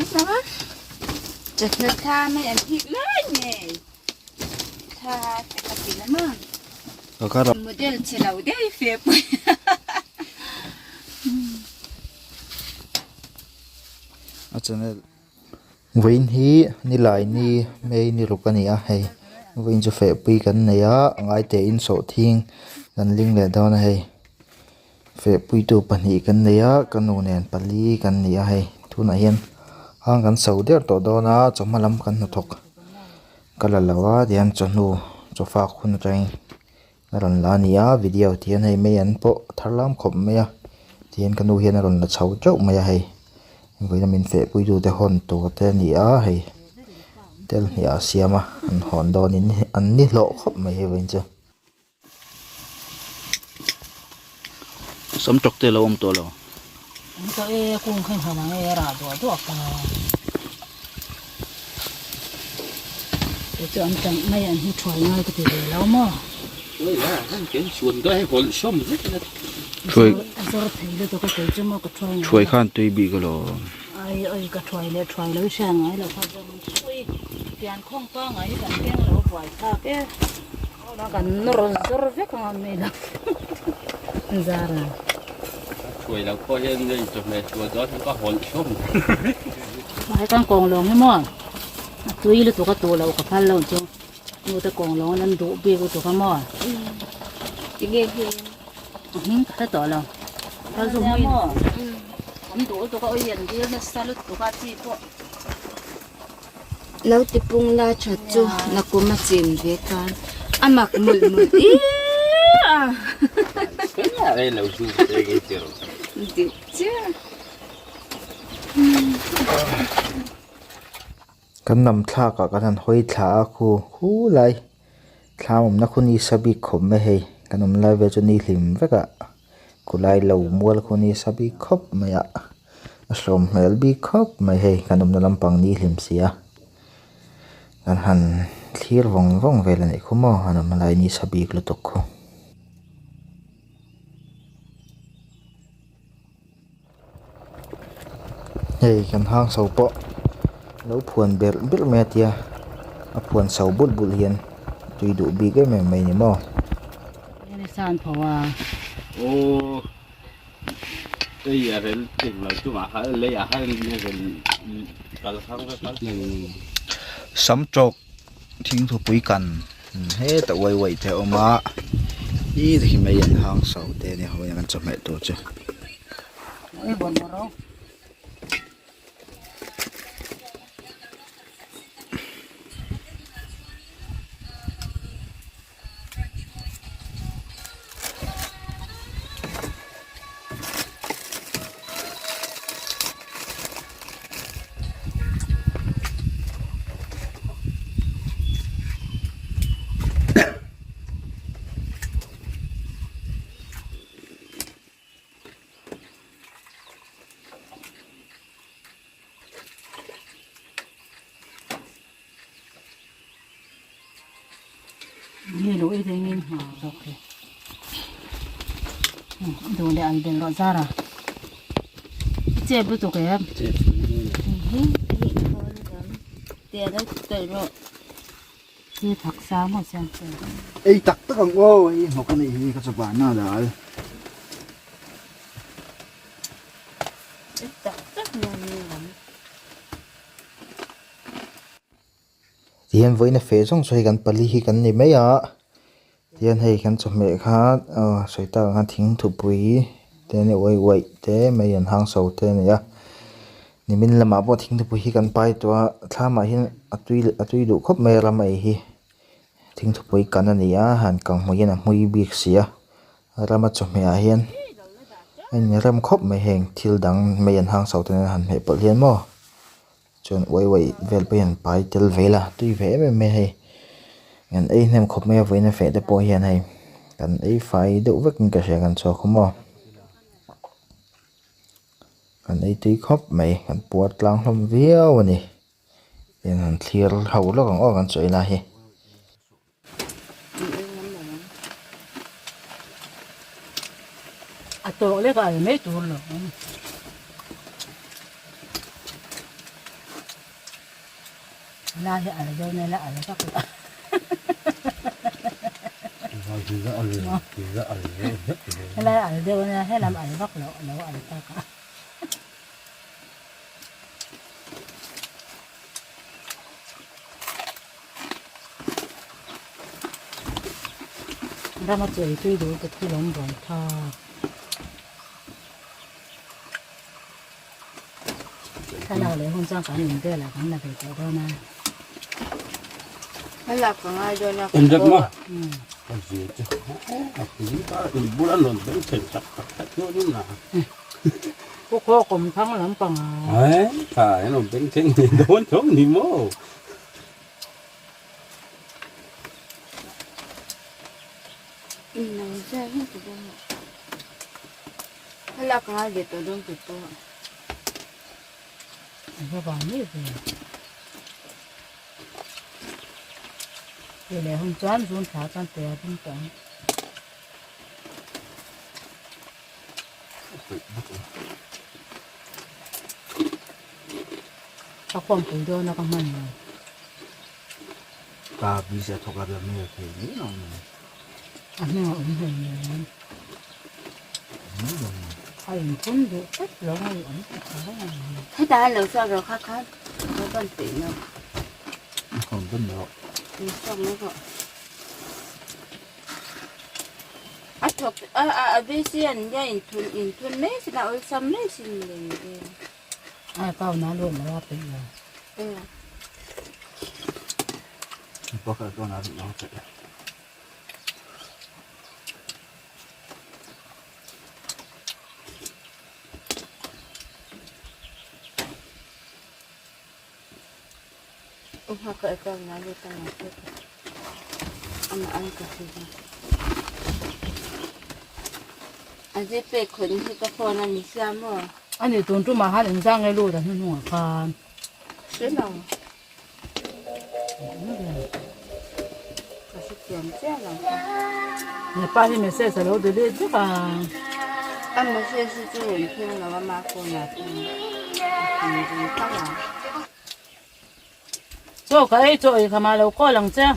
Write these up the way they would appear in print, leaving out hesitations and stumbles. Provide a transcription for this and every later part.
sao áจะเธอทาไม่อันผิดเลยเนี่ยทาแต่กะปิละมั้งแล้วก็เราโมเดลเชลล์ได้เฟียบอาจารย์วินฮีนี่ลายนี่ไม่นี่รูปกันเนี่ยให้วินจะเฟปีกันเนี่ยง่ายแต่อินโซทิ้งกันลิงเลยดอนให้เฟปุยตัวปันหีกันเนี่ยกันโนเนนปัลลีกันเนี่ยให้ทุนอาเฮียนห่างกันเสาเดียวต่อดอนะจะมาล้ำกันนุทกกันละว่าเดียนจะนูจะฝากคุณใจรันลานียวิดีโอที่ให้ไม่ยันโปทาร์ลามขมไม่ยที่ยันกันดูเฮียนรันละเช้าเจ้าไม่ยให้วิตามินเฟปุยดูแต่หอนตัวแต่นียให้เตลนียเสียมาอันหอนดอนินอันนี้โลขบไม่ให้เว้นจ้ะสมจกเตลอมตัวเราตัวกุ้งขึ้นมาไม่ราตัวกันจะอันจังไม่อันที่ช่วยง่ายก็ตีแล้วมั้งเฮ้ยนะนั่นเก่งชวนก็ให้ผลส้มนิดนะช่วยช่วยข้านตุยบีก็รอไอ้ก็ช่วยแล้วช่างไงเราพอจะช่วยเปลี่ยนข้องป้องไงกันเพียงเราปล่อยท่าแกแล้วกันนรสรเวกันไม่ได้ซาร่าช่วยเราก็เห็นเลยจบเลยตัวจอดมันก็ผลส้มให้กันกองลงให้มั้งตัวอีหรือตัวก็ตัวเรากับพันเราจ้ะดูแต่กองลงนั้นดูเบี้ยก็ตัวก็มั้งจะเงี้ยเฮียถ้าต่อเราถ้าสมมติผมดูตัวก็ยันเดียวนะสรุปตัวก็จีบแล้วติปุงลาชัดจูนักกุมาจินเวกันอามักมุลอีอะไรเราชูเด็กเจ้าดิจ้ากันนำท่ากับกันห้อยท่าคู่ไรท่าผมนักคนนี้สบิขมไม่ให้กันนำไล่เวจนี่หิมเวกะกูไล่เหล่ามัวคนนี้สบิขบไม่อะสมเฮลบิขบไม่ให้กันนำลำปังนี้หิมเสียกันหันเทียร์วงเวลานี่คุ้มหันมาไล่นี้สบิกลุตกคู่เฮ้ยกันห้างเสาปะแล้วพวนเบลเมียเตียพวนเสาบุญเฮียนตุยดูบีก็ไม่นี่มั้งนี่สานเพราะว่าโอ้ตัวอย่างเรื่องที่เราจุ่มอาหารเลยอาหารเนี่ยเป็นการทำก็ทำหนึ่งสำจกทิ้งถูกปุยกันเฮ้แต่ไวๆแต่ออกมาอีที่ไม่ยันห้างเสาเตเนี่ยเขายังกันจะไม่ตัวจ้ะไอ้บนเรานี่รู้อีกอย่างนึงโอเคดูเนี่ยอันเป็นรสชาติเจ็บตัวแกเดี๋ยวได้เติมรถที่ผักซ้ำหมดจังไอ้ตักตะกังโอ้ยหมกันนี่ก็จะบานหน้าได้เทียนไว้ในเฟซช่วยกันปลีกันนี่ไหมอ่ะเทียนให้กันจะเมฆฮะสวยตากันทิ้งถูกปุยเตเนี่ยไว้เตไม่ยันห้างเสาเตเนี่ยนี่มินละมาบ่ทิ้งถูกปุยกันไปตัวถ้ามาเห็นอตุยดูครบไม่ละไม่ฮีทิ้งถูกปุยกันนั่นเนี่ยหันกังมวยนะมวยบีกเสียเรามาจะไม่เห็นไอ้เนี่ยเริ่มครบไม่เห็นทิลดังไม่ยันห้างเสาเตเนี่ยหันให้เปิดเรียนมั้งจนไว้เวลไปยันไปเตลเวล่ะตุยเวไม่ให้งั้นไอ้เนี่ยครบไม่ไว้ในเฟซได้ปอยยันให้กันไอ้ไฟดูว่ากันกระเสียกันโซ่คุ้มมั้งกันไอ้ตุยครบไม่กันปวดหลังลมเวียววันนี้เป็นหันเคลียร์เขาแล้วกันออกกันสวยนะเฮ้ตัวเล็กอะไรไม่ตัวหรอก la thì ở đâu này là ở các cái hay là ở đâu này hay làm ở góc lỗ lỗ ở các cả ra mà chơi tuy đủ cái thứ lồng bồn thaถ้าเราเลยห้องจ้างการเงินได้ละกันเราไปต่อได้นะ hay là còn ai cho nó em rất mà còn gì chứ chúng ta thì bữa ăn lần đến thành chặt chặt nữa chứ nào พวกพ่อกลมทั้งหลังปัง ấy phải nó đến trên thì đốn chống thì mô nó ra hết rồi đó hay là còn ai để tôi đông từ tôi ก็บางนี่สิเดี๋ยวเลยห้องจ้างส่วนขาการเตะทั้งสองถ้าความปุ๋ยโดนแล้วก็มันเลย ta bị sẽ thuộc là được nhiều thì nghĩ nó อันนี้อุ่นเลยเนี่ยใครคนดูเอ๊ะเราไม่อุ่นเขาไม่ thấy ta lần sau rồi khác khác nó còn tỷ nữa không rất nhiều xong nó gọi à thuộc à bây giờ nhà in thun mấy thì nào xong mấy xin liền đi ไอ้เก้าน้าล้วนแล้วว่าเป็นเลย có cái con nào nó sẽ ông học cái con nói với ta là cái ăn cái gì anh sẽ phải khẩn thì cái con này sao mà อันนี้ตุนจุมาหาหนึ่งสร้างให้รู้แต่หัวคาน thế nào có sự kiểm tra là เนี่ยป้าที่ไม่เสียสลดเลยจ้ะค่ะ ăn một xe是做人片了嘛妈过来看了 โจ้ก็ไอ้โจ้อีกมาแล้วก็หลังจ้ะ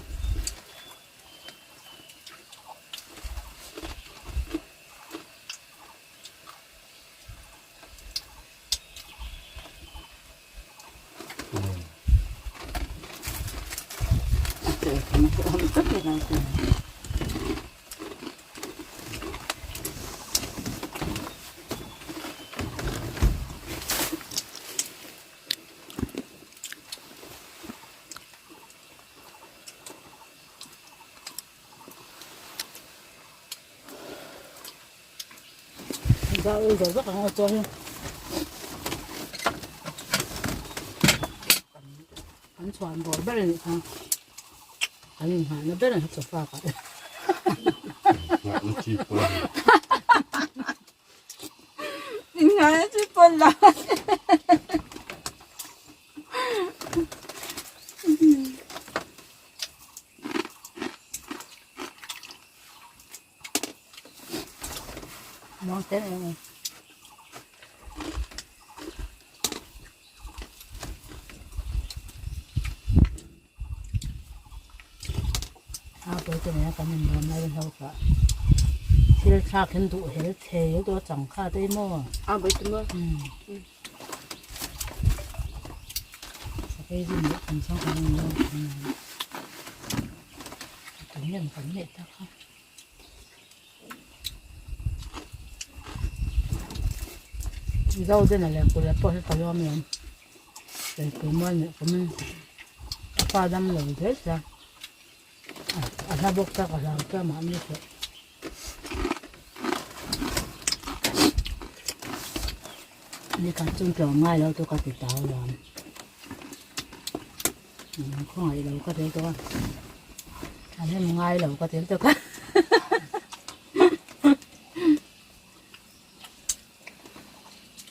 rất là đáng tiền dạ ơi giờ rất là ngon cho nhá ăn xoàn bò bé này ha ăn hàng nó bé này hết pha cả nó chi quá nghe chứ con là món thế này bữa này cái mình làm này đâu cả thì cha kiến tụ hết thế đó chẳng khá đấy mà bởi tụi mơ cái gì nữa cũng xong cái này tự nhiên vẫn mệt ta không rau đây là của là bỏ hết vào mình để cứ mua nữa của mình pha đâm rồi thế sao nó bốc ra cả cái mà như vậy đi cả chung kiểu ngay đâu tôi có thể tạo làm không ai đâu có thể tôi anh em ngay đâu có thể tôi có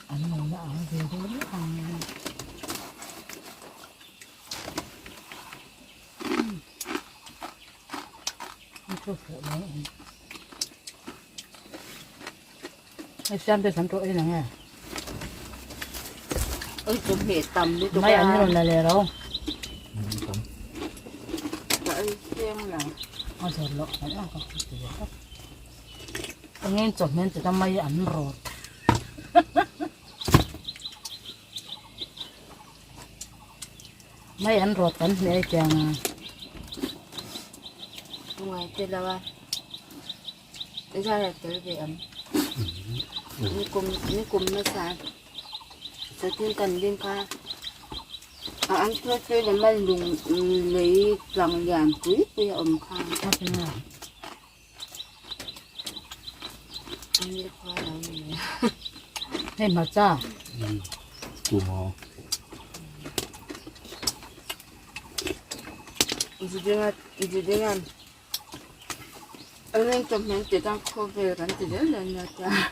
anh mà ở về đó thằng cho phụ đó xem tôi sắm chỗ ấy nè nghe ơi chúng hệ tầm đi tụi mấy anh nó là lè đâu làเอาเสร็จแล้วเอาก็ตรงนี้จบมันจะทำไมอันรอดไม่อันรอดกันเลยจัง ngoài tên là ba thế ra là tới về ấm như cùng nó sáng sẽ tiên cần liên ca ăn chơi là mấy lùng lấy lòng vàng quý bây ấm khang ถ้าเป็นไง ăn đi qua đó này ให้มาจ้า กูมอง 이제 내가 은행 좀 mentir đang khô về gắn từ rất là nhiều cha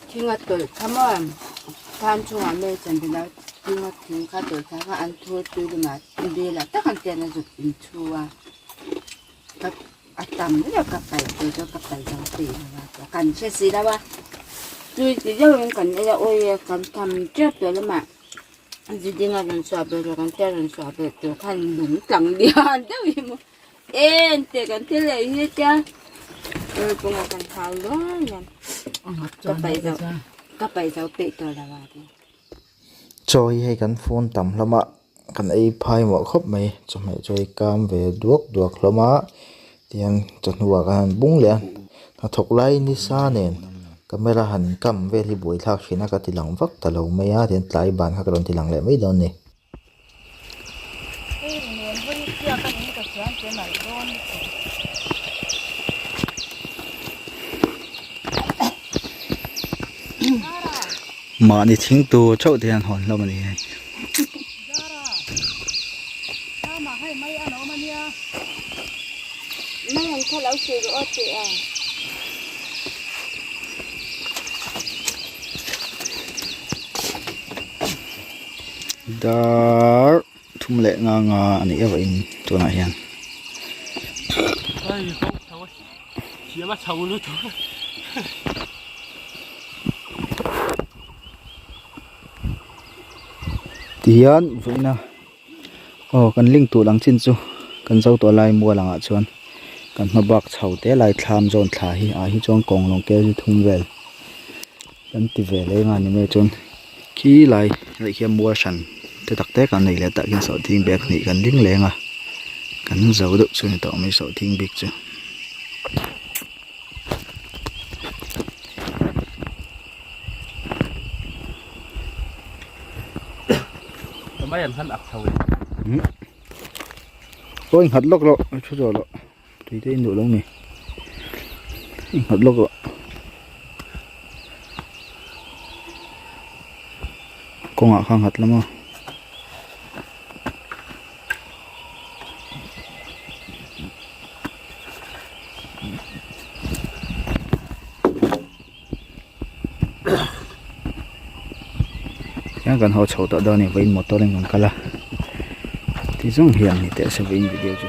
khi mà tuổi tham ăn tham chung ăn mấy chân thì nó khi mà khi cả tuổi tham ăn thua tuổi mà đi là tất cả tiền là được in thua các tầm rất là các tài tuổi cho các tài giàu tiền là cần chơi gì đó ba tôi chỉ cho mình cần là ôi cần tham trước rồi mà gì đi ngang gần xóa bờ rồi gần chơi gần xóa bờ rồi khăn đúng cẳng đi ăn đâu vậy mà em thì gần thế này hết cha rồi cũng là cần tháo đó nha เอามาจ้าจ้า các bài giáo bệ tờ là bà đi chơi hay gắn phone tầm lắm ạ cần ai phai mọi khóc mày cho mày chơi cam về đuốc lắm ạ tiền chọn hùa cái bung liền nó thuộc lại ní xa nè camera hẳn cầm về thì buổi thác khi nó cái tilang vắt tờ lầu mày á thì lại bàn các cái tilang lại mấy đòn nè mà đi thính tu chỗ thì ăn hòn lâu mà đi mấy anh có lão sư của chị à đó thum lệ nga anh ấy vậy chỗ này hen ai không thấu chỉ bắt thấu luôn thôi tiền vậy na cần linh tụ lăng chín chu cần dâu tụ lai mua lăng ạ chuan cần mà bạc chầu té lại tham zon thả hi hi chong kong long kêu thung về cần ti về lấy mà nên chun khi lại khi mua sẵn thế đặc tế cái này là tại cái sổ thiên bạc này cần linh lệ à cần dâu được cho nên tạo mấy sổ thiên bạc chứ mấy anh hắn ập thôi ôi hạt lốc rồi chút rồi tùy thế nổi lông này hạt lốc rồi con ngạ khang hạt lắm à cái gần họ chậu tại đâu này với một tô lên còn cả là thì giống hiền thì tại sẽ với video chứ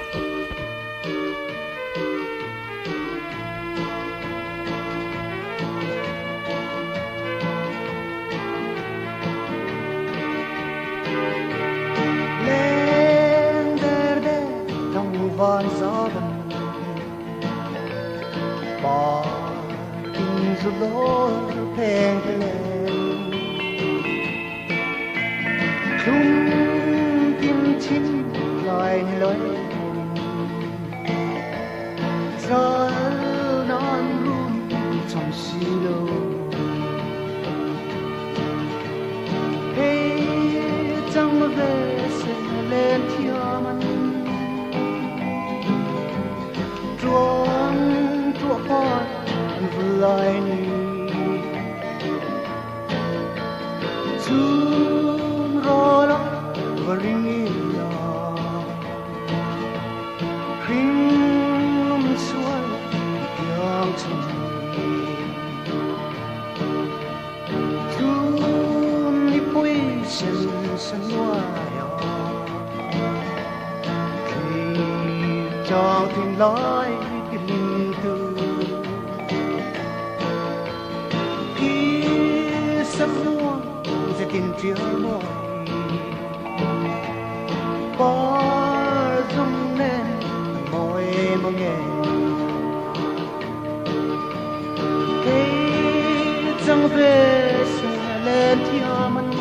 lên verde trong vòi gió gần bỏ kinh dù lối phèn lên chung tim chín loài lối gió non rum trong xí lô hey trong mơ về sẽ lên thiêu mặn chuông chuộc con vừa lại chung rồi đó và ring ring xuôi tiếng chung chung đi bụi sân sân ngoài khi cho thuyền lái kinh từ khi sắp muôn sẽ tin chia môi có dung nên môi mà nghe thế chẳng về sẽ lên theo mình